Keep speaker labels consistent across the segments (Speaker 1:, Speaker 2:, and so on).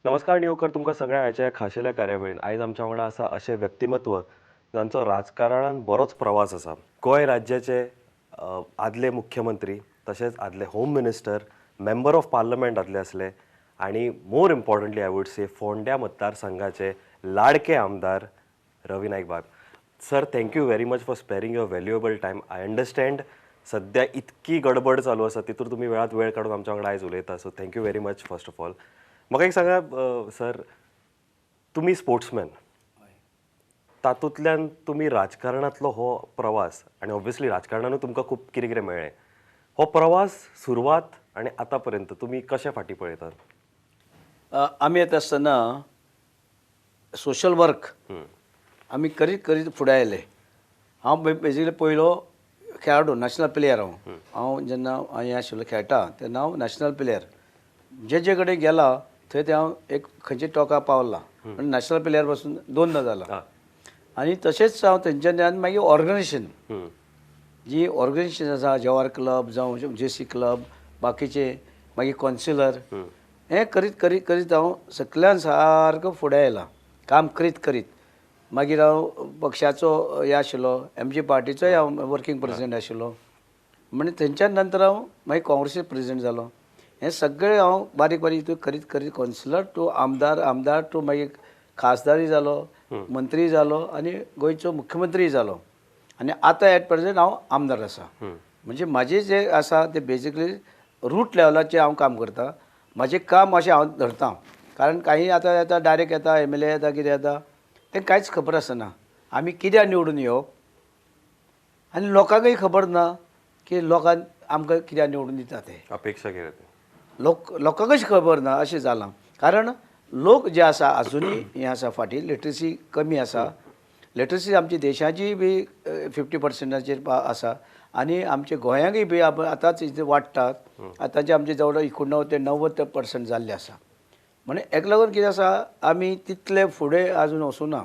Speaker 1: नमस्कार नियोकर तुमकां सगळ्या हाच्या खाशेल्या कार्यावळीन आयज आमच्या वांगडा आसा असे व्यक्तिमत्व जांचो राजकारणान बरोच प्रवास आसा. गोंय राज्याचे आदले मुख्यमंत्री तशेंच आदले home minister, member of parliament आदले असले आणि मोर इम्पॉर्टंटली आय वूड से फोंड्या मतदारसंघाचे लाडके आमदार रवी नाईक बाब. Sir, thank you very much for sparing your valuable time. I understand सध्या इतकी गडबड चालू आसा तितून तुम्ही वेळात वेळ काढून आमच्या वांगडा आयज उलयता, so thank you very much first of all. म्हाका एक सांगा सर, तुम्ही स्पोर्ट्समॅन, तातूंतल्यान तुम्ही राजकारणांतलो हो प्रवास आणि ऑब्वियसली राजकारणानूय तुमकां खूब कितें कितें मेळ्ळें, हो प्रवास सुरवात आणि आतां पर्यंत तुमी कशे फाटी पळयतात?
Speaker 2: आमी येता आसतना सोशल वर्क आमी करीत करीत फुडें आयले. हांव बेजिकली पयलो खेळाडू, नॅशनल प्लेयर. हांव जेन्ना हें आशिल्लो खेळटा तेन्ना हांव नॅशनल प्लेयर. जे कडेन गेला थंय ते हांव एक खंयच्या टॉकाक पावला आनी नॅशनल प्लेयर पासून दोनदा जाला. आनी तशेंच हांव थंयच्यान मागीर ऑर्गनायजेशन, जी ऑर्गनायजेशन आसा, जवाहर क्लब जावं JC क्लब, बाकीचे मागीर कॉन्सिलर, हें करीत करीत करीत हांव सकल्यान सारको फुडें आयला काम करीत करीत. मागीर हांव पक्षाचो हे आशिल्लो, MG पार्टीचोय हांव वर्कींग प्रेसिडेंट आशिल्लो. म्हणजे थंयच्यान नंतर हांव मागीर काँग्रेसीचो प्रेसिडेंट जालो. हें सगळें हांव बारीक बारीक करीत करीत कॉन्सिलर टू आमदार, आमदार टू मागीर खासदारय जालो, मंत्री जालो आनी गोंयचो मुख्यमंत्री जालो. आनी आतां एट प्रेझेंट हांव आमदार आसा. म्हणजे म्हाजें जें आसा तें बेजिकली रूट लेवलाचेर हांव काम करतां. म्हाजें काम अशें हांव धरतां. कारण काही आतां येता डायरेक्ट येता, MLA येता, कितें येता तें कांयच खबर आसना आमी कित्याक निवडून येवप. आनी लोकांकय खबर ना की लोकांक आमकां कित्याक निवडून दिता ते.
Speaker 1: अपेक्षा कितें ते
Speaker 2: लोकांकच खबर ना अशें जालां. कारण लोक जे आसा अजुनूय हें आसा फाटीं, लिटरसी कमी आसा. लिटरसी आमची देशाची बी 50% आसा. आनी आमच्या गोंयांकय बी आतांच वाडटात. आतांचे आमचे जवळ 89 ते 90% जाल्ले आसा. म्हणजे हेका लागून कितें आसा, आमी तितले फुडें आजून वचूना.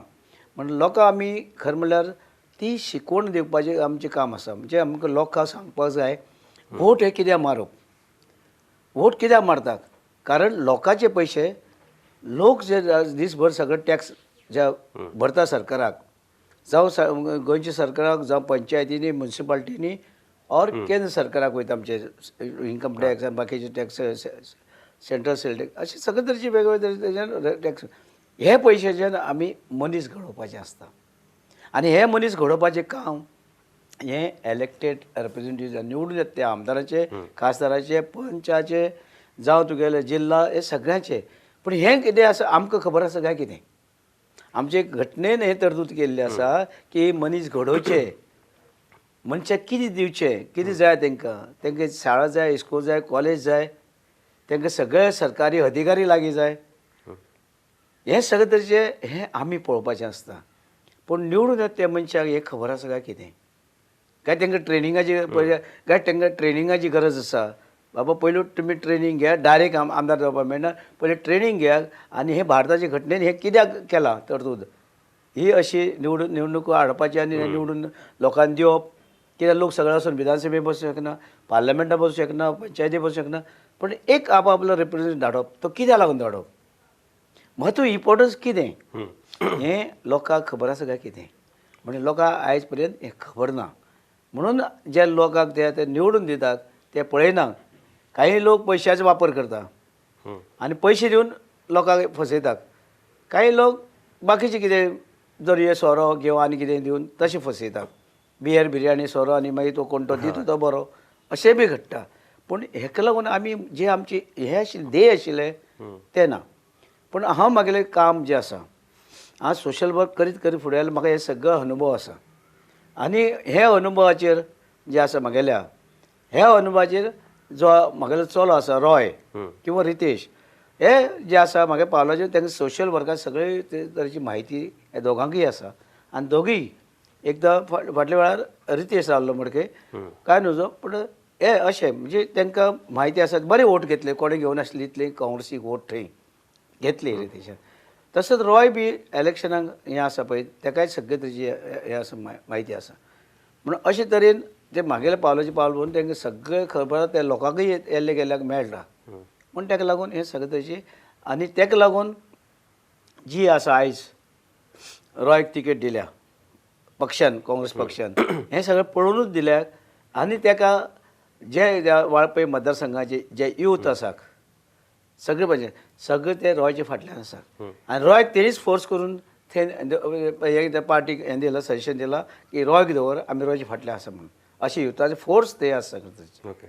Speaker 2: म्हणजे लोकां आमी खरें म्हणल्यार ती शिकवण दिवपाचें आमचें काम आसा. म्हणजे आमकां लोकांक सांगपाक जाय वोट हे कित्याक मारप. वोट कित्याक मारतात? कारण लोकांचे पयशे लोक जे दीसभर सगळे टॅक्स जे भरता सरकाराक, जावं गोंयच्या सरकाराक, जावं पंचायतींनी, म्युनिसिपालिटींनी ऑर केंद्र सरकाराक वयता. आमचे इन्कम टॅक्स आनी बाकीचे टॅक्स, सेंट्रल सेल टॅक्स, अशे सगळे तरेचे वेगवेगळे तरेचे टॅक्स. हे पयशांच्यान आमी मनीस घडोवपाचे आसता. आनी हे मनीस घडोवपाचें काम हे इलेक्टेड रिप्रेझेंटेटिव्ह निवडून येता त्या आमदाराचे, खासदाराचे, पंचाचे, जावं तुगेले जिल्हा, हे सगळ्यांचे. पूण हें कितें आसा आमकां खबर आसा काय कितें? आमचे घटनेन हें तरतूद केल्लें आसा की मनीस घडोवचे, मनशाक कितें दिवचें, कितें जाय तांकां शाळा जाय, इस्कूल जाय, कॉलेज जाय, तांकां सगळे सरकारी अधिकारी लागीं जाय. हें सगळे तरेचें हें आमी पळोवपाचें आसता. पूण निवडून येता त्या मनशाक हें खबर आसा काय कितें? काय तांकां ट्रेनिंगाची गरज आसा? बाबा पयलू तुमी ट्रेनिंग घ्या, डायरेक्ट आमदार जावपाक मेळना. पयलीं ट्रेनिंग घेयात आनी हे भारताचे घटनेन हें कित्याक केलां तरतूद, ही अशी निवडणुको हाडपाची आनी निवडून लोकांक दिवप. कित्याक लोक सगळे वचून विधानसभेक बसूं शकना, पार्लमेंटाक बसूं शकना, पंचायतीक बसूं शकना. पूण एक आपलो रिप्रेझेंटेटिव्ह धाडप, तो कित्याक लागून धाडप? म्हत्व इम्पॉर्टन्स कितें हें लोकांक खबर आसा काय कितें? म्हणजे लोकांक आयज पर्यंत हें खबर ना. म्हणून जे लोकांक ते निवडून दितात ते पळयनात. काही लोक पयशांचो वापर करता आनी पयशे दिवन लोकांक फसयतात. काही लोक बाकीचे कितें जरये सोरो घेवन आनी कितें दिवन तशें फसयतात. बियर बिर्याणी सोरो आनी मागीर तो कोण तो दिता तो बरो, अशें बी घडटा. पूण हेका लागून आमी जे आमचे हे आशिल्ले ध्येय आशिल्ले ते ना. पूण हांव म्हागेलें काम जें आसा, हांव सोशल वर्क करीत करीत फुडें आयलो. म्हाका हे सगळो अनुभव आसा. आनी हे अनुभवाचेर जे आसा म्हागेल्या, ह्या अनुभवाचेर जो म्हागेलो चलो आसा रॉय किंवा रितेश, हे जे आसा म्हागे पावलाचे तांकां सोशल वर्काक सगळे तरेची म्हायती हे दोगांकय आसा. आनी दोगूय एकदां फाटल्या वेळार रितेश जाल्लो मडके काय नजो, पूण हे अशें म्हणजे तांकां म्हायती आसा. बरें वोट घेतले, कोणें घेवन आसली इतले काँग्रेसीक वोट थंय घेतली रितेशान. तसोच रॉय बी इलेक्शनाक हें आसा पळय, ताकाय सगळे तरेची हें आसा म्हायती आसा. म्हणून अशे तरेन ते म्हागेले पावलाचे पावल पळोवन तांकां सगळें खबर ते लोकांकय येल्ले गेल्ल्याक मेळटा. म्हण ताका लागून हें सगळे तरेची आनी तेका लागून जी आसा आयज रॉयक तिकेट दिल्या पक्षान काँग्रेस पक्षान हें सगळें पळोवनूच दिल्यात आनी तेका जे वाळपय मतदारसंघाचे जे यूथ आसात सगळे म्हणजे सगळे ते रॉयचे फाटल्यान आसात आनी रॉयक तेणीच फोर्स करून थंय पार्टीक हें दिलां सजेशन दिलां की रॉयक दवर आमी रॉयचे फाटल्यान आसा म्हणून अशें युथाचे फोर्स ते आसा
Speaker 1: ओके.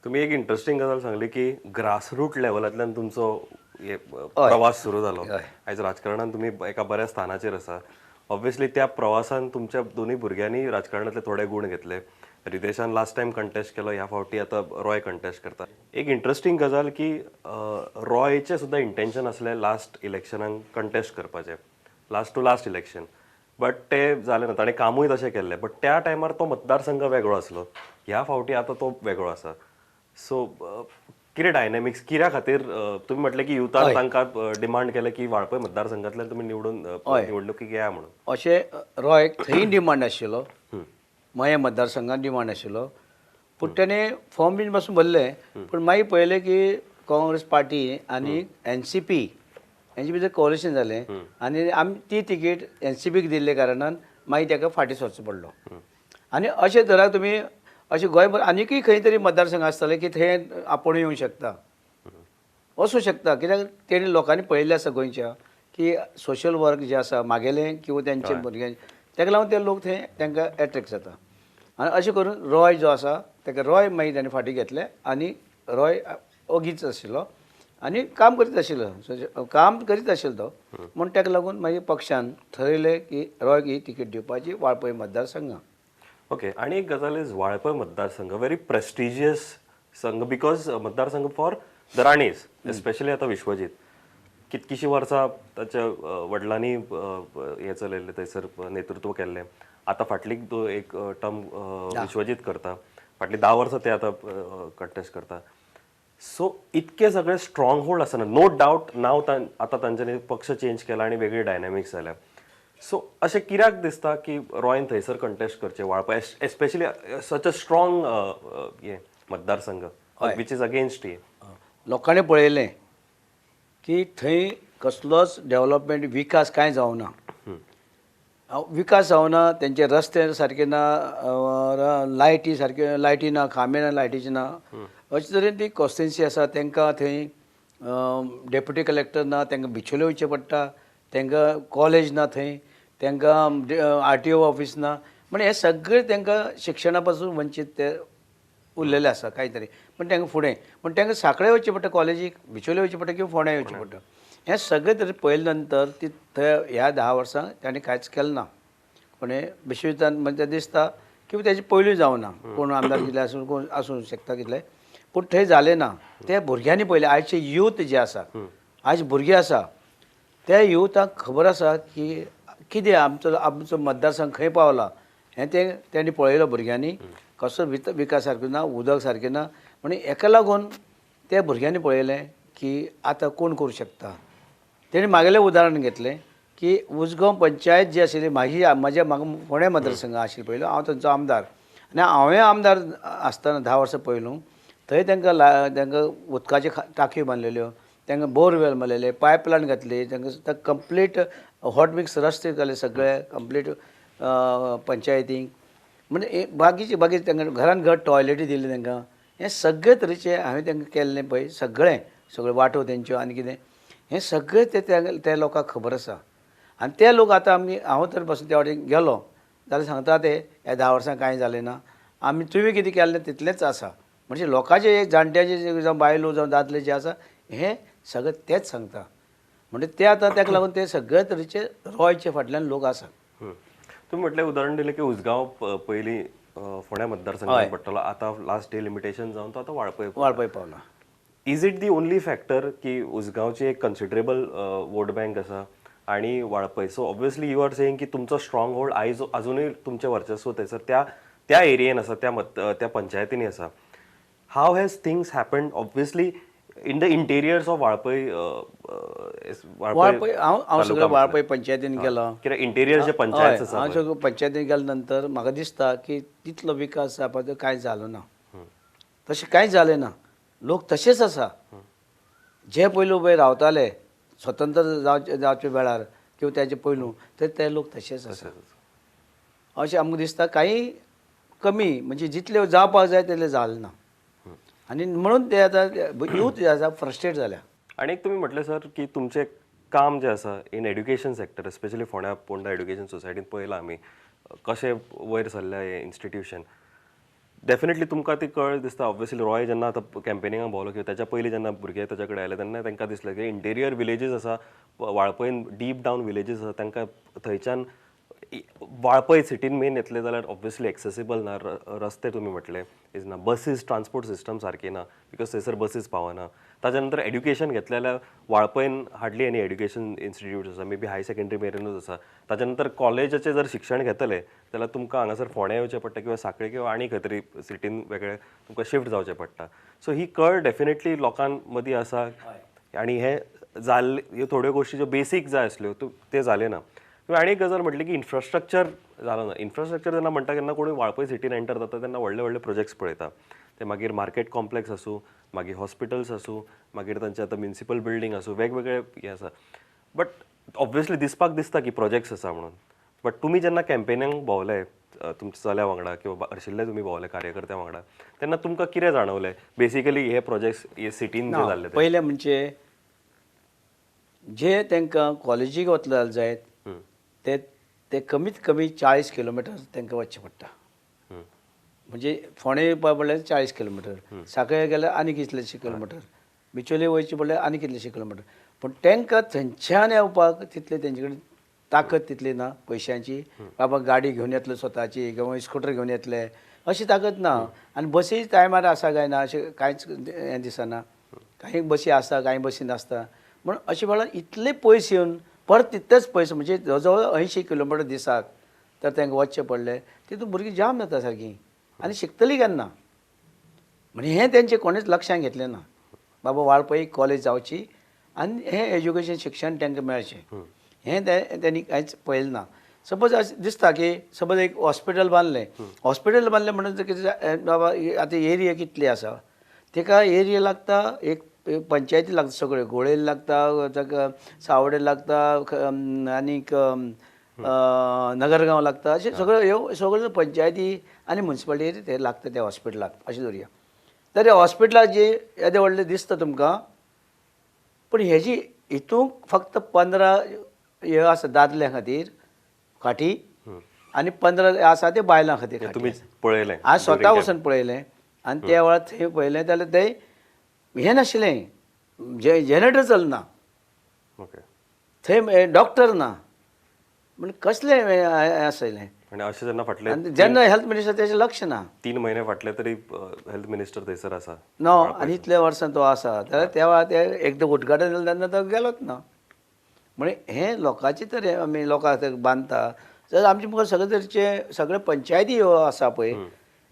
Speaker 1: तुम्ही एक इंटरेस्टिंग गजाल सांगली की ग्रासरूट लेवलांतल्यान तुमचो प्रवास सुरू जालो. आयज राजकारणात तुम्ही एका बऱ्या स्थानाचेर आसा. ऑब्वियसली त्या प्रवासान तुमच्या दोन्ही भुरग्यांनी राजकारणातले थोडे गुण घेतले. रितेशान लास्ट टाइम कंटेस्ट केलो, ह्या फावटी आता रॉय कंटेस्ट करता. एक इंटरेस्टिंग गजाल की रॉयचे सुद्धा इंटेन्शन असले लास्ट इलेक्शनाक कंटेस्ट करपाचे, last to last election, but ते जालें ना. ताणें कामूय तशें केल्लें, बट त्या टायमार तो मतदारसंघ वेगळो आसलो. ह्या फावटी आता तो वेगळो आसा. सो कितें डायनॅमिक्स कित्या खातीर तुम्ही म्हटलें की युथान तांकां डिमांड केलें की वाळपय मतदारसंघातल्यान तुमी निवडणुकीक या म्हणून.
Speaker 2: अशें रॉयक थंय डिमांड आशिल्लो, मया मतदारसंघात डिमांड आशिल्लो, पूण तेणें फॉर्म बीन पासून भरलें. पूण मागीर पळयलें की काँग्रेस पार्टी आनी NCP हेंचे भितर कोलिशन जालें आनी आमी ती तिकेट NCPक दिल्ले कारणान मागीर ताका फाटीं सरचो पडलो. आनी अशें धरात तुमी अशें गोंयभर आनीकूय खंय तरी मतदारसंघ आसतले की थंय आपूण येवंक शकता, वचूं शकता. कित्याक तेणी लोकांनी पळयल्लें आसा गोंयच्या की सोशल वर्क जें आसा मागेलें किंवा तेंचे भुरग्यांचे, ताका लागून ते लोक थंय तांकां एट्रॅक्ट जाता. आनी अशें करून रॉय जो आसा ताका रॉय मागीर ताणें फाटीं घेतलें आनी रॉय ओगीच आशिल्लो आनी काम करीत आशिल्लो तो. म्हूण ताका लागून मागीर पक्षान ठरयलें की रॉयक ही तिकेट दिवपाची वाळपय मतदारसंघाक.
Speaker 1: ओके. आणि एक गजाल इज वाळपय मतदारसंघ व्हेरी प्रेस्टिजियस संघ बिकॉज मतदारसंघ फॉर द राणीज, एस्पेशली आता विश्वजीत कितकीशीं वर्सां ताच्या वडिलांनी हें चलयल्लें, थंयसर नेतृत्व केल्लें. आतां फाटली एक टर्म विश्वजीत करता, फाटली 10 वर्सां ते आतां कंटेस्ट करता. सो इतके सगळे स्ट्रॉंग होल्ड आसना. नो डावट नाव आतां तांच्यांनी पक्ष चेंज केला आनी वेगळी डायनॅमिक्स जाल्या. सो अशें कित्याक दिसता की रॉयन थंयसर कंटेस्ट करचे Valpoi, especially such a strong हे मतदारसंघ विच इज अगेन्स्ट हे.
Speaker 2: लोकांनी पळयलें की थंय कसलोच डेव्हलपमेंट विकास कांय जावना. विकास जावना, तेंचे रस्ते सारके ना, लायटी सारके लायटी ना, खांबे ना लायटीचे ना. अशे तरेन ती कॉन्स्टिट्युन्सी आसा तांकां थंय डेप्युटी कलेक्टर ना, तांकां बिचोले वयचें पडटा, तांकां कॉलेज ना थंय, तांकां RTO ऑफीस ना. म्हणजे हे सगळे तांकां शिक्षणा पासून वंचीत ते उरलेले आसा कांय तरी. पण तांकां फुडें पूण तांकां सांखळे वयचें पडटा कॉलेजीक, बिचोले वयचें पडटा किंवा फोंड्या वयचें पडटा. हें सगळें तरी पळयले नंतर ती थंय ह्या 10 वर्सां ताणें कांयच केलें ना. पूण विश्वजितान म्हणजे दिसता की तेजे पयलीं जावना, कोण आमदार कितले आसूं कोण आसूं शकता कितले, पूण थंय जालें ना. ते भुरग्यांनी पळयलें. आयचे यूथ जे आसा, आयज भुरगे आसा, त्या युथाक खबर आसा की कितें आमचो मतदारसंघ खंय पावला हें तेणी पळयलो भुरग्यांनी. कसो विकास सारको ना, उदक सारकें ना. म्हणजे हेका लागून त्या भुरग्यांनी पळयलें की आतां कोण करूं शकता. तेणी मागेलें उदाहरण घेतलें की उसगांव पंचायत जी आशिल्ली म्हाका फोंड्या मतदारसंघ आशिल्लो पयलो, हांव थंयचो आमदार. आनी हांवें आमदार आसतना 10 वर्सां पयलू थंय तांकां उदकाच्यो टांकयो बांदलेल्यो, तांकां बोरवेल मारलेले, पायपलायन घातली, तांकां कंप्लीट हॉट मिक्स रस्ते जाले सगळे कंप्लीट पंचायतीक. म्हणजे बाकीचे तांकां घरान घर टॉयलेटी दिली तांकां. हें सगळे तरेचे हांवें तांकां केल्लें पळय सगळे वाटो तेंच्यो आनी कितें हें सगळें त्या लोकांक खबर आसा. आनी ते लोक आतां हांव तर पासून त्या वाटेन गेलो जाल्यार सांगता ते ह्या 10 वर्सां कांय जालें ना, तुवें कितें केलें तितलेंच आसा. म्हणजे लोकांचे जाणट्याचे जावं बायलो जावं दादले जे आसा हें सगळें तेच सांगता. म्हणजे ते आतां ताका लागून ते सगळे तरेचे रॉयचे फाटल्यान लोक आसा.
Speaker 1: तुम्ही म्हटलें उदाहरण दिलें की उसगांव पयलीं फोंड्या मतदारसंघात पडटलो, आतां लास्ट डे लिमिटेशन जावन तो आतां वाळपय
Speaker 2: पावला.
Speaker 1: Is it the only factor की उसगांवची एक कन्सिडरेबल वोट बँक आसा आणि Valpoi. So obviously you are saying की तुमचो स्ट्रॉंग होल्ड आयज अजूनय तुमचें वर्चस्व थंयसर त्या एरियेन आसा, त्या पंचायतींनी आसा. How has things happened obviously in the interiors of Valpoi
Speaker 2: हांव सगळें वाळपय पंचायतीन गेलो.
Speaker 1: कित्याक इंटेरियर जे पंचायत आसा
Speaker 2: हांव सगळें पंचायतीन गेले नंतर म्हाका दिसता की तितलो विकास जावपाचो कांय जालो ना. तशें कांयच जालें ना. लोक तशेंच आसा. जे पयलू पळय रावताले स्वतंत्र जावचे वेळार किंवा त्याचे पयलू ते लोक तशेच आसा अशें आमकां दिसता काही कमी म्हणजे जितले जावपाक जाय तितले जाले ना आनी म्हणून ते आतां यूथ जे आसा फ्रस्ट्रेट जाल्या.
Speaker 1: आणि एक तुम्ही म्हटले सर की तुमचे काम जे आसा इन एड्युकेशन सेक्टर स्पेशली फोंड्या पोंडा एड्युकेशन सोसायटीन पळयलां आमी कशें वयर सरल्या हें इन्स्टिट्यूशन. डेफिनेटली तुमकां ती कळ दिसता ऑब्वियसली रॉय जेन्ना आतां कॅम्पेनिंगाक भोवलो किंवा तेच्या पयलीं जेन्ना भुरगे तेच्या कडेन आयले तेन्ना तांकां दिसलें की इंटेरियर विलेजीस आसा वाळपयन डीप डावन विलेजीस आसा तांकां थंयच्यान वाळपय सिटीन मेन येतले जाल्यार ऑब्वियसली एक्सेसिबल ना रस्ते तुमी म्हटले इज ना बसीस ट्रान्सपोर्ट सिस्टम सारकी ना बिकॉज थंयसर बसीस पावना. ताच्या नंतर एड्युकेशन घेतलें जाल्यार वाळपयन हार्डली एनी एड्युकेशन इन्स्टिट्यूट आसा मे बी हाय सेकंडरी मेरेनूच आसा. ताच्या नंतर कॉलेजाचें जर शिक्षण घेतले जाल्यार तुमकां हांगासर फोंड्या येवचें पडटा किंवा सांखळे किंवा आनी खंय तरी सिटीन वेगळे तुमकां शिफ्ट जावचें पडटा. सो ही कळ डेफिनेटली लोकां मदीं आसा आनी हे जाल्ले ह्यो थोड्यो गोश्टी ज्यो बेसीक जाय आसल्यो ते जाले ना. आनी एक गजाल म्हटली की इन्फ्रास्ट्रक्चर जालो ना. इन्फ्रास्ट्रक्चर जेन्ना म्हणटा केन्ना कोणी वाळपय सिटीन एंटर जाता तेन्ना व्हडले व्हडले प्रोजेक्ट्स पळयता. ते मागीर मार्केट कॉम्प्लेक्स आसूं मागीर हॉस्पिटल्स आसूं मागीर तांचे आतां म्युनिसिपल बिल्डींग आसूं वेगवेगळे हे आसा. बट ऑब्वियसली दिसपाक दिसता की प्रोजेक्ट्स आसा म्हणून. बट तुमी जेन्ना कॅम्पेनिंग भोंवले तुमच्या चल्या वांगडा किंवा हरशिल्ले तुमी भोंवले कार्यकर्त्या वांगडा तेन्ना तुमकां कितें जाणवलें बेसिकली हे प्रोजेक्ट्स हे सिटीन जे जाल्ले ते?
Speaker 2: पयलें म्हणजे जे तांकां कॉलेजीक वतले जायत ते कमीत कमी 40 किलोमिटर तांकां वचचें पडटा. म्हणजे फोंडे येवपा पडल्यार 40 किलोमिटर सांखळे गेल्यार आनी कितलेशे किलोमिटर बिचोले वयचे पडल्यार आनी कितलेशे किलोमिटर. पूण तांकां थंयच्यान येवपाक तितले तेंचे कडेन ताकद तितली ना पयशांची. बाबा गाडी घेवन येतलो स्वताची किंवा स्कूटर घेवन येतले अशी ताकद ना. आनी बसी टायमार आसा काय ना अशें कांयच हें दिसना. काही बसी आसता काही बसी नासता. म्हण अशें वेळार इतले पयस येवन परत तितलेच पयस म्हणजे जवळ 80 किलोमिटर दिसाक तर तांकां वचचें पडलें. तितून भुरगीं जाम जाता सारकीं आनी शिकतलीं केन्ना. म्हणजे हें तेंचें कोणेंच लक्षांत घेतलें ना. बाबा वाळपय कॉलेज जावची आनी हें एज्युकेशन शिक्षण तांकां मेळचें हें तेणी कांयच पळयलें ना. सपोज अशें दिसता की सपोज एक हॉस्पिटल बांदलें म्हणून कितें बाबा आतां एरिया कितली आसा ताका एरिया लागता एक पंचायती लागता सगळ्यो घोळेल लागता ताका सावडे लागता आनीक नगरगांव लागता अशें ह्यो सगळ्यो पंचायती आनी म्युन्सिपालिटी ते लागता त्या हॉस्पिटलाक अशें धरया. तर ह्या हॉस्पिटलाक जे येदे व्हडलें दिसता तुमकां पूण हेजी हितूंक फक्त 15 हे आसा दादल्या खातीर खाटी आनी 15 आसा ते बायलां खातीर.
Speaker 1: तुमी पळयलें?
Speaker 2: हांव स्वता वचून पळयलें आनी त्या वेळार थंय पळयलें जाल्यार थंय हें नाशिल्लें जनरेटर चलना थंय डॉक्टर ना म्हणजे कसलें हें आसलें.
Speaker 1: आनी अशें जेन्ना फाटले
Speaker 2: जेन्ना हेल्थ मिनिस्टर तेजें लक्ष ना
Speaker 1: 3 म्हयने फाटले तरी हेल्थ मिनिस्टर थंयसर आसा
Speaker 2: नो आनी इतल्या वर्सां तो आसा जाल्यार त्या वेळार ते एकदां उद्घाटन जालें तेन्ना तो गेलोच ना. म्हणजे हें लोकांचे तर आमी लोकांक बांदता जाल्यार आमचे मुखार सगळे तरेचे सगळे पंचायती ह्यो आसा पळय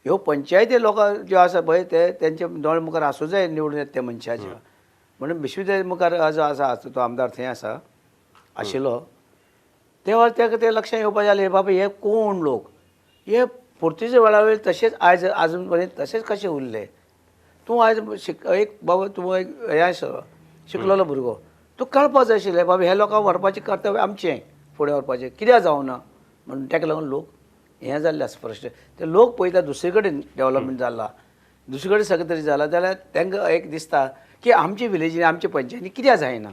Speaker 2: ह्यो पंचायती लोकां ज्यो आसा पळय ते तेंचे दोळे मुखार आसूं जाय निवडून येता त्या मनशाच्या. म्हणून विश्वविद्यालय मुखार जो आसा तो आमदार थंय आसा आशिल्लो ते वेळार ताका ते लक्षांत येवपाक जालें बाबा हे कोण लोक हे पुर्तुगेज वेळा वयर तशेंच आयज आजून पर्यंत तशेंच कशें उरले. तूं आयज एक बाबा तूं एक हें आसा शिकलेलो भुरगो तूं कळपाक जाय आशिल्लें बाबा हे लोकांक व्हरपाचें कर्तव्य आमचें फुडें व्हरपाचें कित्याक जावना म्हणून ताका लागून लोक हें जाल्लें आसा फर्स्ट. ते लोक पळयता दुसरे कडेन डेवलपमेंट जाला दुसरे कडेन सगळें तरी जाला जाल्यार तांकां एक दिसता की आमचे विलेजीन आमचे पंचायतीन कित्याक जायना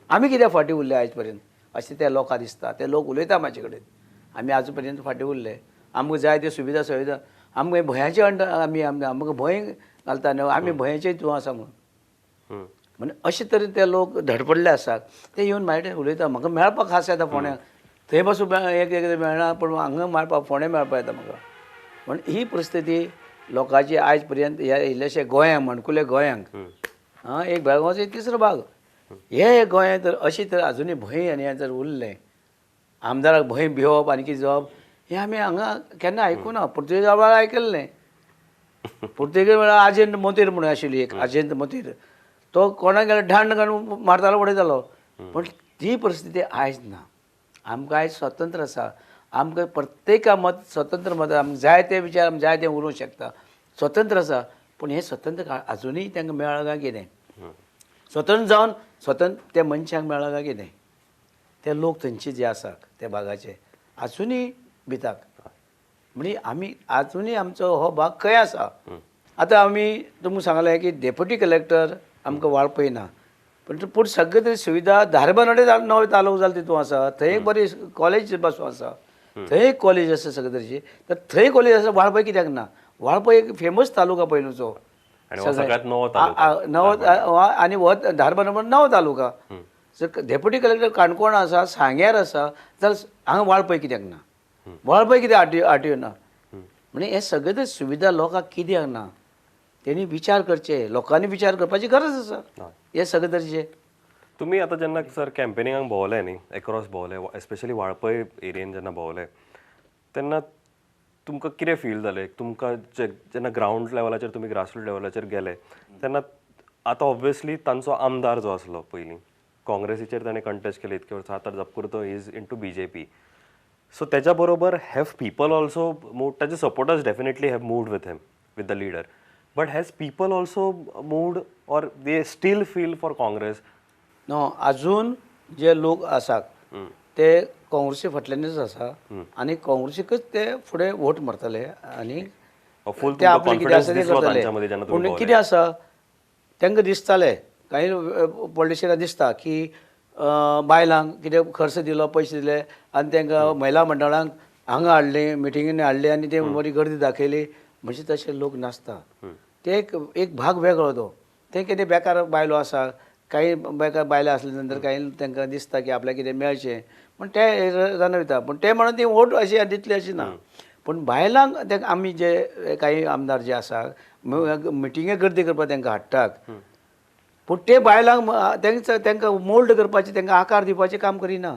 Speaker 2: आमी कित्याक फाटीं उरले आयज पर्यंत अशें त्या लोकांक दिसता. ते लोक उलयता म्हाजे कडेन आमी आजून पर्यंत फाटीं उरले आमकां जाय त्यो सुविधा आमकां भंयाचे आमी आमकां भंय घालता न्हू आमी भंयाचे हितून आसा म्हणून. म्हणजे अशे तरेन ते लोक धडपडले आसात. ते येवन म्हाजे कडेन उलयता म्हाका मेळपाक खास येता फोंड्याक थंय पासून एक मेळना पूण हांगा मेळपाक फोंड्या मेळपाक येता म्हाका. म्हण ही परिस्थिती लोकांची आयज पर्यंत ह्या इल्लेशे गोंयांक म्हणकुले गोंयांक एक बेळगांवचो एक तिसरो भाग हे गोंयांत तर अशी तर अजुनूय भंय आनी हें जर उरलें आमदाराक भंय भिवप आनी कितें जावप हें आमी हांगा केन्ना आयकूं ना. पुर्तुगेज वेळार आयकल्लें पुर्तुगेज वेळार आजेंत मोतीर म्हणून आशिल्ली एक आजेंत मोतीर तो कोणाक गेलो ढाण घालून मारतालो उडयतालो. पूण ती परिस्थिती आयज ना. आमकां आयज स्वतंत्र आसा आमकां प्रत्येका मत स्वतंत्र मत आमकां जाय ते विचार आमी जाय तें उलोवंक शकता स्वतंत्र आसा. पूण हें स्वतंत्र अजुनूय तांकां मेळ्ळां काय कितें स्वतंत्र जावन स्वतंत्र त्या मनशाक मेळ्ळा काय कितें ते लोक थंयचे जे आसा त्या भागाचे आजुनूय भितात म्हणजे आमी आजुनूय आमचो हो भाग खंय आसा आतां आमी तुमकां सांगलें की डेप्युटी कलेक्टर आमकां वाळपय ना पूण सगळे तरी सुविधा धारबांदोडे नवो तालुको जालो तितून आसा थंय एक बरी कॉलेज पासून आसा थंय एक कॉलेज आसा सगळे तरेची तर थंय कॉलेज आसा वाळपय कित्याक ना वाळपय एक फेमस तालुका पयलूचो
Speaker 1: आणि हो सगळ्यात नवो तालुका.
Speaker 2: नवो आनी हो धारबांदोड नवो तालुका जर डेप्युटी कलेक्टर काणकोण आसा सांग्यार आसा जाल्यार हांगा वाळपय कित्याक ना वाळपय कित्याक आटयो ना म्हणजे हे सगळे तर सुविधा लोकांक कित्याक ना तेणी विचार करचे लोकांनी विचार करपाची गरज आसा हे सगळे तरेचे
Speaker 1: तुम्ही आता जेन्ना सर कॅम्पेनिंगाक भोंवले न्ही एक्रॉस भोंवले एस्पेशली वाळपय एरियेन जेन्ना भोंवले तेन्ना तुमकां कितें फील जालें तुमकां जेन्ना ग्रावंड लेवलाचेर तुमी ग्रासरूट लेवलाचेर गेले तेन्ना आतां ऑब्वियसली तांचो आमदार जो आसलो पयलीं काँग्रेसीचेर ताणें कंटेस्ट केले इतके वर्सां आतां जपकुर्तो is into BJP so तेच्या बरोबर हॅव पीपल ऑल्सो मूव ताचे supporters definitely have moved with him with the leader but has people also moved or they still feel for Congress
Speaker 2: no अजून जे लोक आसात ते काँग्रेसी फाटल्यानच आसा आनी काँग्रेसीकच ते फुडें वोट मारतले आनी
Speaker 1: फूल
Speaker 2: ते आपले कितें आसा ते
Speaker 1: तांच्या
Speaker 2: करतले
Speaker 1: मध्ये जेन्ना
Speaker 2: पूण
Speaker 1: तुम्ही
Speaker 2: कितें आसा तांकां दिसताले काही पॉलिटिशियनांक दिसता की बायलांक कितें खर्च दिलो पयशे दिले आनी तांकां महिला मंडळांक हांगा हाडली मिटिंगेनी हाडली आनी ते बरी गर्दी दाखयली म्हणजे तशे लोक नासता ते एक भाग वेगळो तो ते कितें बेकार बायलो आसा काही बेकार बायलो असल्या नंतर काही तांकां दिसता की आपल्याक कितें मेळचें पूण ते जाणविता पूण ते म्हणून ती वोट अशी दितली अशी ना पूण बायलांक ते आमी जे काही आमदार जे आसा मिटिंगे गर्दी करपाक तांकां हाडटात पूण ते बायलांक तांकां मोल्ड करपाचें तांकां आकार दिवपाचें काम करिना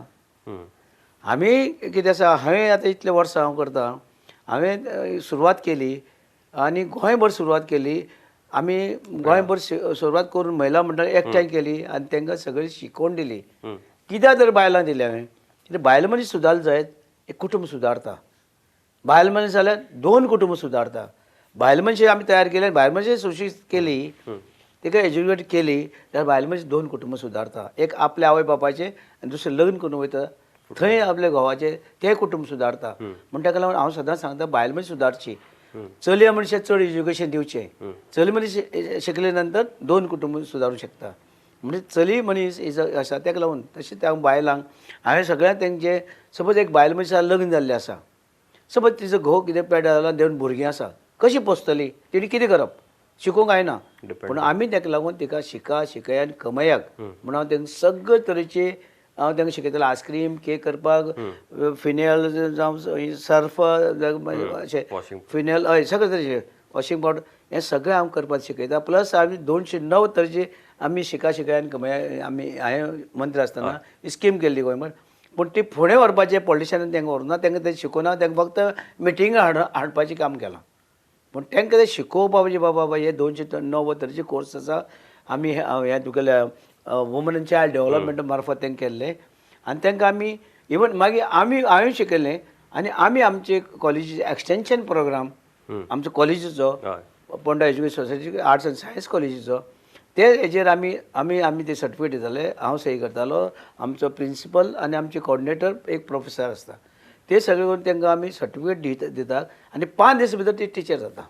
Speaker 2: आमी कितें आसा हांवें आतां इतले वर्सां हांव करता हांवें सुरवात केली आनी गोंयभर सुरवात केली आमी गोंयभर सुरवात करून महिला मंडळ एकठांय केली आनी तांकां सगळी शिकवण दिली कित्याक तर बायलांक दिली हांवें कित्याक बायल मनीस सुदारले जायत एक कुटुंब सुदारता बायल मनीस जाल्यार 2 कुटुंब सुदारता बायल मनशां आमी तयार केले बायल मनशां सुशिक्षीत केली ताका एज्युकेट केली जाल्यार बायल मनीस 2 कुटुंब सुदारता एक आपल्या आवय बापायचें आनी दुसरें लग्न करून वयता थंय आपल्या घोवाचें तें कुटुंब सुदारता म्हण ताका लागून हांव सदांच सांगता बायल मनीस सुदारची चलया मनशाक चड एज्युकेशन दिवचें चली मनीस शिकले नंतर 2 कुटुंब सुदारूंक शकता म्हणजे चली मनीस आसा ताका लागून तशें त्या बायलांक हांवें सगळ्यांक तेंचे सपोज एक बायल मनशा लग्न जाल्लें आसा सपोज तिचो घोव कितें पेड्या जाला 2 भुरगीं आसा कशी पोसतली तेणी कितें करप शिकूंक जायना पूण आमी ताका लागून तिका शिकय आनी कमयाक म्हण हांव तांकां सगळे तरेचे हांव तांकां शिकयतालो आयस्क्रीम केक करपाक फिनेल जावं सर्फ अशें फिनेल हय सगळे तरेचे वॉशिंग पावडर हें सगळें हांव करपाक शिकयता प्लस आमी 209 तरेचे आमी शिकय आनी कमया आमी हांवें मंत्री आसतना स्कीम केल्ली गोंयभर पूण ती फुडें व्हरपाचें पॉलिटिशियनान तांकां व्हरूना तांकां तें शिकोवना तांकां फक्त मिटींग हाडपाचें काम केलां पूण तांकां तें शिकोवपाचें बाबा हे 209 तरेचे कोर्स आसा आमी हें तुगेल्या वुमन एंड चायल्ड डेव्हलपमेंट मार्फत तांकां केल्लें आनी तांकां आमी इवन मागीर हांवें शिकयलें आनी आमी आमचे कॉलेजीचे एक्सटेंशन प्रोग्राम आमचो कॉलेजीचो Ponda education society arts and science कॉलेजीचो ते हेजेर आमी ते सर्टिफिकेट दिताले हांव सही करतालो आमचो प्रिंसिपल आनी आमचे कोऑर्डिनेटर एक प्रोफेसर आसता ते सगळे करून तांकां आमी सर्टिफिकेट दितात आनी 5 दीस भितर ते टिचर जाता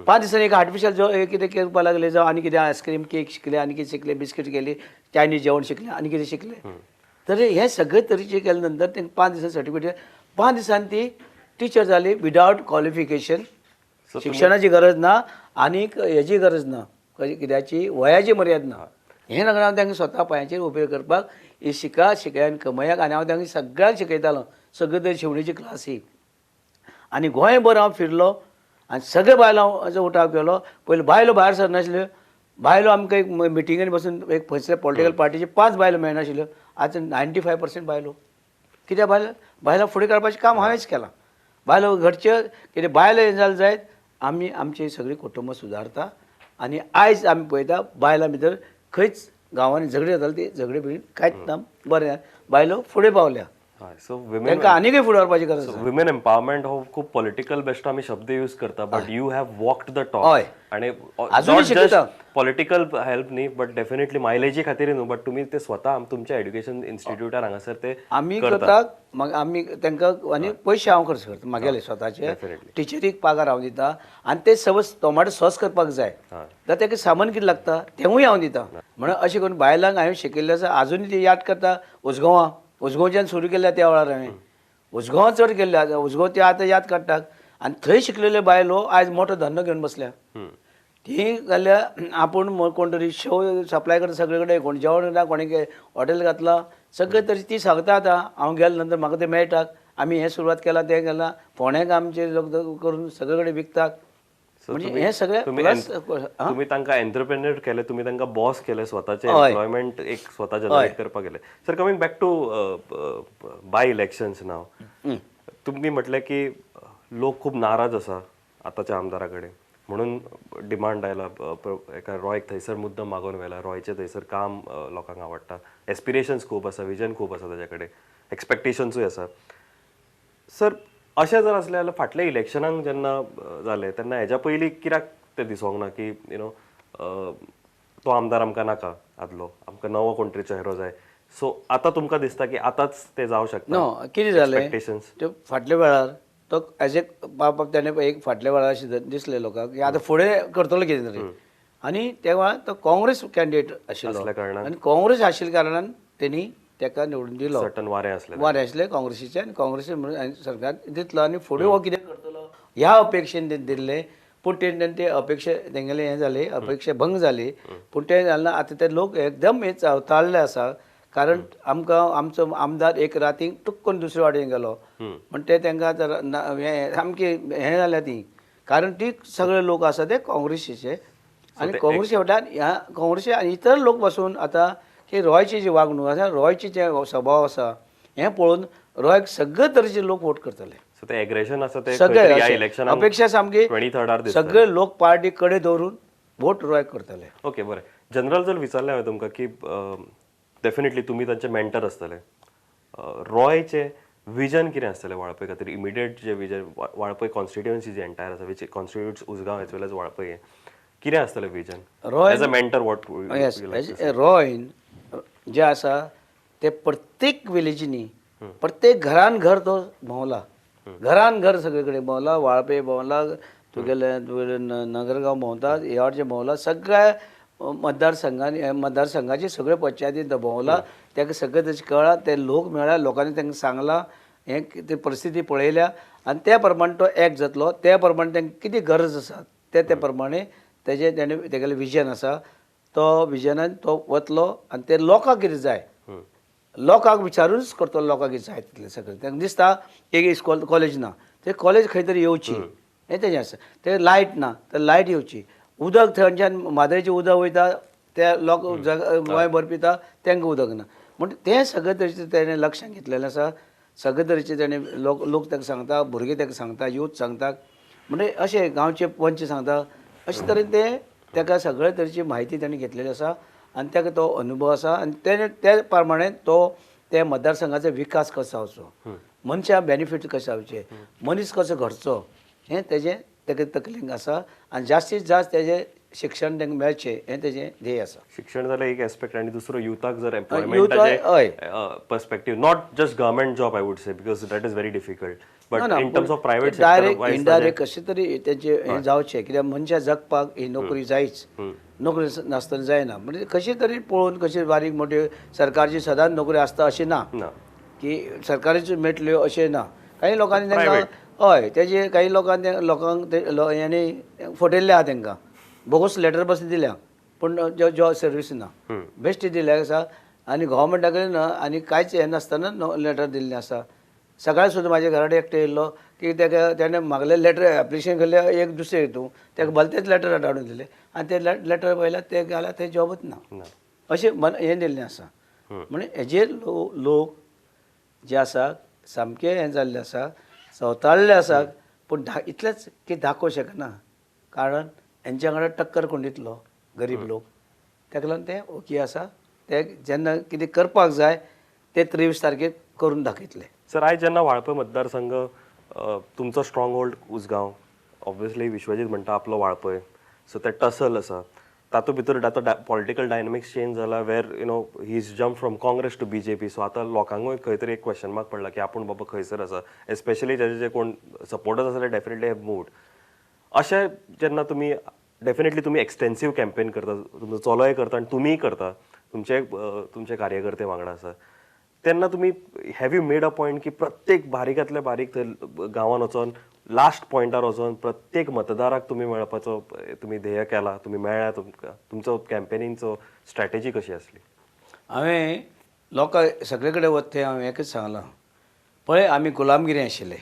Speaker 2: 5 दिसांनी एक आर्टिफिशियल जो कितें करपाक लागले जावं आनी कितें आयस्क्रीम केक शिकले आनी कितें शिकले बिस्कीट केली चायनीज जेवण शिकले आनी कितें शिकले तर हे सगळे तरेचे केले नंतर तांकां 5 दिसांनी सर्टिफिकेट 5 दिसांनी ती टिचर जाली विदावट क्वॉलिफिकेशन शिक्षणाची गरज ना आनी हेची गरज ना कित्याची वयाची मर्यादा ना हें लागून हांव तांकां स्वता पांयाचेर उबे करपाक ही शिकय आनी कमयाक आनी हांव तांकां सगळ्यांक शिकयतालो सगळे तरे शिवणेची क्लासी आनी गोंयभर हांव फिरलो आनी सगळे बायलांचो उठाव केलो पयलीं बायलो भायर सरनाशिल्ल्यो बायलो आमकां एक मिटिंगेन बसून एक खंयसर पॉलिटिकल पार्टीचे 5 बायलो मेळनाशिल्ल्यो आतां 95% बायलो कित्याक बायलां फुडें काडपाचें काम हांवेंच केलां बायलो घरच्यो कितें बायलो हें जालें जायत आमी आमची सगळीं कुटुंबां सुदारता आनी आयज आमी पळयता बायलां भितर खंयच गांवांनी झगडी जाताली ती झगडी भितर कांयच ना बरें बायलो फुडें पावल्या
Speaker 1: हय सो विमेन
Speaker 2: तांकां आनीकय फुडें व्हरपाची गरज आसा.
Speaker 1: विमेन एम्पावरमेंट हो खूप पॉलिटिकल बेस्ट आमी शब्द यूज करता but you have walked the talk
Speaker 2: हय.
Speaker 1: आणि
Speaker 2: अजूनय
Speaker 1: नॉट जस्ट
Speaker 2: शिकयता.
Speaker 1: पॉलिटिकल हेल्प न्ही बट डेफिनेटली मायलेजी खातीर न्हू बट तुमी ते स्वता तुमच्या एड्युकेशन इन्स्टिट्यूटार हांगासर ते
Speaker 2: आमी करतात मग आमी तांकां आनी पयशे हांव खर्च करता म्हागेले स्वताचे
Speaker 1: Definitely.
Speaker 2: टिचरीक पगार हांव दिता आनी ते समज टोमाटो सॉस करपाक जाय
Speaker 1: हय.
Speaker 2: जाल्यार ताका सामान कितें लागता तेंवूय हांव दिता म्हणून अशें करून बायलांक हांवें शिकयल्लें आसा अजूनय ती याद करता उजगांवां उजगांवच्यान सुरू केल्या त्या वेळार हांवें उजगांवां चड केल्ले उजगांव ते आतां याद काडटात आनी थंय शिकलेल्यो बायलो आयज मोठो धंदो घेवन बसल्या ती जाल्यार आपूण कोण तरी शेव सप्लाय करता सगळे कडेन कोण जेवण ना कोणी हॉटेल घातला सगळे तरी ती सांगता आतां हांव गेले नंतर म्हाका ते मेळटात आमी हें सुरवात केलां तें केलां फोंड्याक आमचे लोक करून सगळे कडेन विकतात म्हणजे हे सगळें प्लस
Speaker 1: तुम्ही तांकां एंटरप्रेन्योर केले तुम्ही तांकां बॉस केले स्वताचे एम्प्लॉयमेंट एक स्वता जनरेट करपाक गेले sir coming back to by elections नाव तुम्ही म्हटलें की लोक खूप नाराज आसा आतांच्या आमदारा कडेन म्हणून डिमांड आयला एका रॉयक थंयसर मुद्दम मागून व्हेला रॉयचे थंयसर काम लोकांक आवडटा एस्पिरेशन्स खूब आसा विजन खूब आसा ताचे कडेन एक्सपेक्टेशन्सूय आसा सर अशें जर असलें जाल्यार फाटल्या इलेक्शनाक जेन्ना जालें तेन्ना हेज्या पयलीं कित्याक तें दिसोंक ना की यू नो तो आमदार आमकां नाका आदलो आमकां नवो कोण तरी चेहरो जाय सो आतां तुमकां दिसता की आतांच तें जावं शकता
Speaker 2: नो कितें जालें
Speaker 1: एक्सपेक्टेशन्स
Speaker 2: ते फाटल्या वेळार तो एज ए बापाक त्याने एक फाटल्या वेळार अशें दिसलें लोकांक की आतां फुडें करतलो कितें तरी आनी तेव्हा तो काँग्रेस कॅन्डिडेट आशिल्लो
Speaker 1: असल्या कारणान
Speaker 2: आनी काँग्रेस आशिल्ल्या कारणान तेणी तेका निवडून दिलो
Speaker 1: सर्टन वारें आसलें
Speaker 2: वारे आसले काँग्रेसीचे आनी काँग्रेसी म्हणून सरकार दितलो आनी फुडें हो कितें करतलो ह्या अपेक्षेन तें दिल्लें पूण ते अपेक्षा तेंगेले हें जाली अपेक्षा भंग जाली पूण तें जालें आतां ते लोक एकदम हे चावताळ्ळे आसा कारण आमकां आमचो आमदार एक रातीक टुक्कन दुसरे वाटेन गेलो म्हण ते तांकां हें सामकी हें जाल्या ती कारण ती सगळे लोक आसा ते काँग्रेसीचे आनी काँग्रेसी वाट्यान ह्या काँग्रेसी आनी इतर लोक बसून आतां की रॉयची जी वागणूक आसा रॉयची जे स्वभाव आसा हें पळोवन रॉयक सगळे तरेचे लोक वोट करतले
Speaker 1: सो ते एग्रेशन आसा ते
Speaker 2: सगळे
Speaker 1: ह्या
Speaker 2: अशें.
Speaker 1: इलेक्शनाक
Speaker 2: अपेक्षा सामकी
Speaker 1: 23rd दिसता
Speaker 2: सगळे लोक पार्टी कडेन दवरून वोट रॉयक करतले
Speaker 1: ओके बरें जनरल जर विचारलें हांवें तुमकां की डेफिनेटली तुमी तांचे मेंटर आसतले रॉयचे विजन कितें आसतलें वाळपय खातीर इमिडिएट जे विजन वाळपय कॉन्स्टिट्युएन्सी जी एंटायर आसा which constitutes Usgao as well as Valpoi कितें आसतलें vision
Speaker 2: Roy
Speaker 1: as a mentor what
Speaker 2: रॉयन जे आसा ते प्रत्येक विलेजींनी प्रत्येक घरान घर तो भोंवला घरान घर सगळे कडेन भोंवला वाळपे भोंवला तुगेले नगरगांव भोंवता ह्या वाटचे भोंवला सगळ्या मतदारसंघाचे सगळे पंचायतीन तो भोंवला ताका सगळे तशें कळ्ळा ते लोक मेळ्ळा लोकांनी तांकां सांगलां हें ते परिस्थिती पळयल्या आनी त्या प्रमाणे तो एक्ट जातलो त्या प्रमाणे तांकां कितें गरज आसा ते प्रमाणे तेणें तेगेलें विजन आसा तो विजनान तो वतलो आनी ते लोकांक कितें जाय लोकांक विचारूनच करतलो लोकांक कितें जाय तितलें सगळें तांकां दिसता एक इस्कॉल कॉलेज ना ते कॉलेज खंय तरी येवची हें तेजें आसा ते लायट ना तर लायट येवची उदक थंयच्यान म्हादयेचें उदक वयता ते लोक गोंय भर पिता तांकां उदक ना म्हण तें सगळे तरेचें तेणें लक्षांत घेतलेलें आसा सगळे तरेचे तेणें लोक ताका सांगता भुरगे ताका सांगता यूथ सांगता म्हणजे अशें गांवचे पंच सांगता अशे तरेन ते ताका सगळे तरेची म्हायती ताणें घेतलेली आसा आनी ताका तो अनुभव आसा आनी ते प्रमाणे तो त्या मतदारसंघाचो विकास कसो जावचो मनशां बेनिफीट कशें जावचे मनीस कसो घडचो हें तेजें ताका तकलेंत आसा आनी जास्तीत जास्त तेजें शिक्षण तांकां मेळचें हें तेजें ध्येय आसा
Speaker 1: शिक्षण जाल्यार एक एस्पेक्ट आनी दुसरो युथाक जर
Speaker 2: हय
Speaker 1: एम्प्लॉयमेंटाचे perspective not just government job I would say because that is very difficult but in terms of private
Speaker 2: direct indirect कशें तरी तेजें हें जावचें कित्याक मनशां जगपाक ही नोकरी जायच नोकरी नासतना जायना म्हणजे कशी तरी पळोवन कशी बारीक मोठी सरकारची सदांच नोकरी आसता अशी ना की सरकारीच्यो मेळटल्यो अशें ना काही लोकांनी तांकां हय तेजे काही लोकांक हेणी फटयल्ले आहा तांकां बोगस लेटर बस दिल्या पूण जॉब सर्वीस ना बेश्टी दिल्या आसा आनी गव्हर्मेंटा कडेन आनी कांयच हें नासतना लेटर दिल्लें आसा सकाळीं सुद्दां म्हाज्या घरा कडेन एकटो येयल्लो की ताका तेणें मागलें लेटर एप्लिकेशन केल्लें एक दुसरें हितून ताका भलतेंच लेटर धाडून दिलें आनी तें लेटर पळयल्यार ते गेल्यार थंय जॉबच ना अशें हें दिल्लें आसा म्हणजे हेजेर लोक जे आसा सामके हें जाल्ले आसा सवताळ्ळे आसा पूण इतलेंच की दाखोवं शकना कारण हेंच्या कडेन टक्कर कोण दितलो गरीब लोक ताका लागून ते ओके आसा ते जेन्ना कितें करपाक जाय ते 23 तारखेक करून दाखयतले.
Speaker 1: सर आयज जेन्ना वाळपय मतदारसंघ तुमचो stronghold Usgao, obviously Vishwajit म्हणटा आपलो वाळपय, सो ते टसल आसा. तातूंत भितर आतां पॉलिटिकल डायनॅमिक्स चेंज जाला वेर he is jump from Congress to BJP. So आतां लोकांकूय खंय तरी एक क्वेश्चन मार्क पडला की आपूण बाबा खंयसर आसा. एस्पेशली तेजे जे कोण सपोर्टर्स आसा ते डेफिनेटली हॅव मूड. अशें जेन्ना तुमी डेफिनेटली तुमी एक्सटेन्सीव कॅम्पेन करता, तुमचो चलोय करता आनी तुमीय करता, तुमचे कार्यकर्ते वांगडा आसा, तेन्ना तुमी have you made a point की प्रत्येक बारीकांतल्या बारीक थंय गांवांत वचोन लास्ट पॉयंटार वचोन प्रत्येक मतदाराक तुमी मेळपाचो तुमी ध्येय केला, तुमी मेळ्ळ्या, तुमकां तुमचो कॅम्पेनींगचो स्ट्रॅटेजी कशी आसली?
Speaker 2: हांवें लोकांक सगळे कडेन वता थंय हांवें एकच सांगलां, पळय आमी गुलामगिरी आशिल्ले.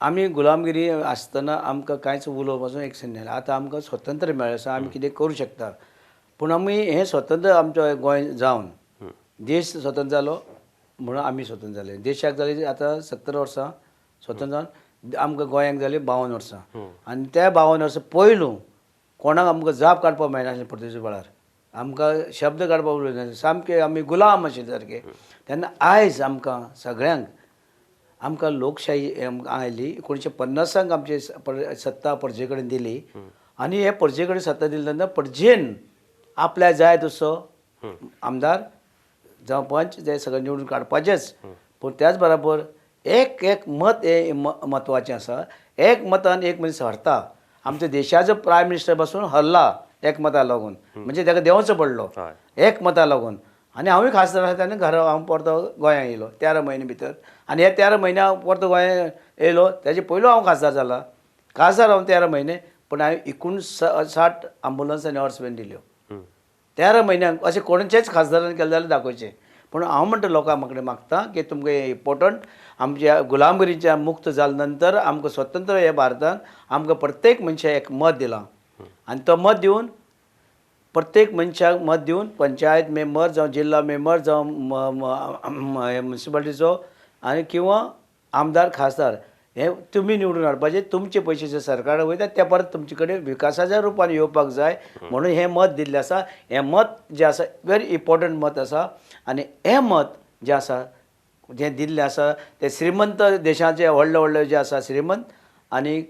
Speaker 2: आमी गुलामगिरी आसतना आमकां कांयच उलोवपाचो एक संद ना. आतां आमकां स्वतंत्र मेळ्ळें आसा, आमी कितें करूं शकता. पूण आमी हें स्वतंत्र आमचो गोंय जावन देश स्वतंत्र जालो म्हणून आमी स्वतंत्र जाले. देशाक जाली आतां 70 वर्सां स्वतंत्र जावन आमकां गोंयाक जाली 52 वर्सां. आनी त्या 52 वर्सां पयलू कोणाक आमकां जाप काडपाक मेळनासलें पुर्तुगेज वेळार. आमकां शब्द काडपाक उलयनासले, सामके आमी गुलाम आशिल्ले सारके. तेन्ना आयज आमकां सगळ्यांक आमकां लोकशाही आयली. 1950 आमची सत्ता परजे कडेन दिली आनी हे परजे कडेन सत्ता दिली तेन्ना परजेन आपल्याक जाय तसो आमदार जावं पंच ते सगळे निवडून काडपाचेच. पूण त्याच बरोबर एक एक मत हे म्हत्वाचें आसा. एक मतान एक मनीस हरता. आमच्या देशाचो प्रायम मिनिस्टर पासून हरला एक मता लागून, म्हणजे ताका देंवचो पडलो एक मता लागून. आनी हांवूय खासदार आसा तेन्ना घरा हांव परतो गोंयांत येयलो 13 म्हयने भितर. आनी हे 13 म्हयन्या परतो गोंयांत येयलो तेजे पयलू हांव खासदार जाला. खासदार हांव 13 म्हयने, पूण हांवें 59 अँबुलन्स आनी हॉर्समॅन दिल्यो 13 म्हयन्यांक. अशें कोणचेच खासदारान केलें जाल्यार दाखोवचें. पूण हांव म्हणटा लोकांक म्हाका मागता की तुमकां हें इम्पॉर्टंट, आमच्या गुलामगिरीच्या मुक्त जाले नंतर आमकां स्वतंत्र हे भारतान आमकां प्रत्येक मनशाक एक मत दिलां. आनी तो मत दिवन प्रत्येक मनशाक मत दिवन पंचायत मेंबर जावं जिल्ला मेंबर जावं म्युनिसिपालिटीचो आनी किंवा आमदार खासदार हे तुमी निवडून हाडपाचे. तुमचे पयशे जे सरकारा वयता ते परत तुमचे कडेन विकासाच्या रुपान येवपाक जाय म्हणून हें मत दिल्लें आसा. हें मत जें आसा वेरी इम्पॉर्टंट मत आसा. आनी हें मत जें आसा जें दिल्लें आसा ते श्रीमंत देशाचे व्हडले व्हडले जे आसा श्रीमंत आनी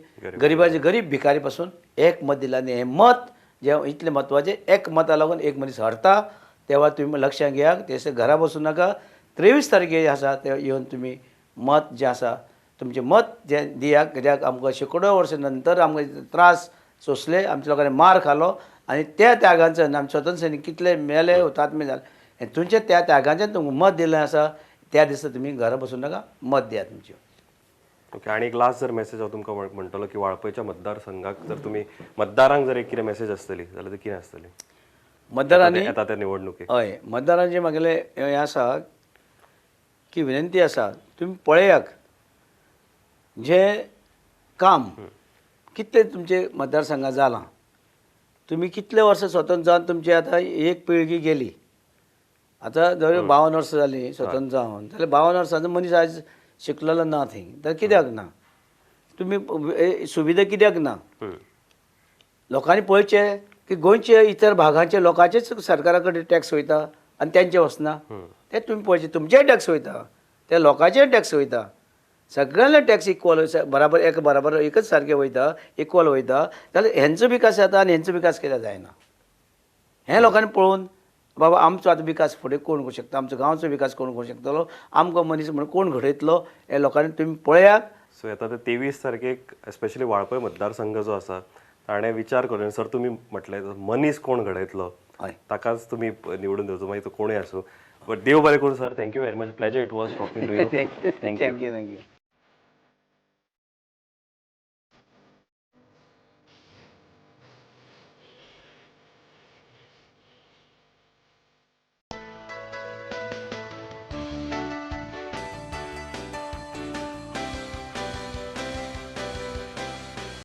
Speaker 2: गरिबाचे गरीब भिकारी पासून एक मत दिलां. आनी हें मत जें इतलें म्हत्वाचें, एक मता लागून एक मनीस हरता. तेव्हा तुम्ही लक्षात घेयात. ते घरा बसूं नाका. 23 तारखेर आसा ते येवन तुमी मत जें आसा तुमचें मत जें दियात. कित्याक आमकां शेकडो वर्सां नंतर आमकां त्रास सोंसले, आमच्या लोकांनी मार खालो आनी त्या त्यागांचो आमी स्वतंत्र सैनीक कितले मेले हुतात्मे जाले. तुमच्या त्या त्यागांचें तुमकां मत दिलें आसा. त्या दिसा तुमी घरा बसूं नाका, मत दियात तुमचें.
Speaker 1: ओके. आणि एक लास्ट जर मेसेज हांव तुमकां म्हणटलो की वाळपयच्या मतदारसंघाक जर तुमी मतदारांक जर एक कितें मेसेज आसतली जाल्यार ती कितें आसतली
Speaker 2: मतदारांनी?
Speaker 1: येता त्या निवडणुकेक
Speaker 2: हय, मतदारांचें म्हागेलें हें आसा की विनंती आसा, तुमी पळयात जें काम कितलें तुमचे मतदारसंघात जालां. तुमी कितले वर्सां स्वतंत्र जावन तुमची आतां एक पिळगी गेली. आतां जर 52 वर्सां जालीं स्वतंत्र जावन, जाल्यार 52 वर्सांचो मनीस आयज शिकलेलो ना थंय. तर कित्याक ना? तुमी सुविधा कित्याक ना? लोकांनी पळयचें की गोंयचे इतर भागांचे लोकांचेच सरकारा कडेन टॅक्स वयता आनी तेंचे वचना. ते तुमी पळयचें, तुमचेय टॅक्स वयता, ते लोकांचेय टॅक्स वयता. सगळ्यांना टॅक्स इक्वल बराबर एकच सारकें वयता, इक्वल वयता. जाल्यार हेंचो विकास जाता आनी हेंचो विकास कित्याक जायना? हें लोकांनी पळोवन बाबा आमचो आतां विकास फुडें कोण करूं शकता, आमचो गांवचो विकास कोण करूं शकतलो, आमकां मनीस म्हणून कोण घडयतलो, हे लोकांनी तुमी पळयात.
Speaker 1: सो येता ते 23 तारखेक एस्पेशली वाळपय मतदारसंघ जो आसा ताणें विचार करून सर तुमी म्हटलें मनीस कोण घडयतलो ताकाच तुमी निवडून दिवचो, मागीर तो कोणूय आसूं. बट देव बरें करूं sir. Thank you very much. Pleasure it was talking to you.
Speaker 2: Thank you.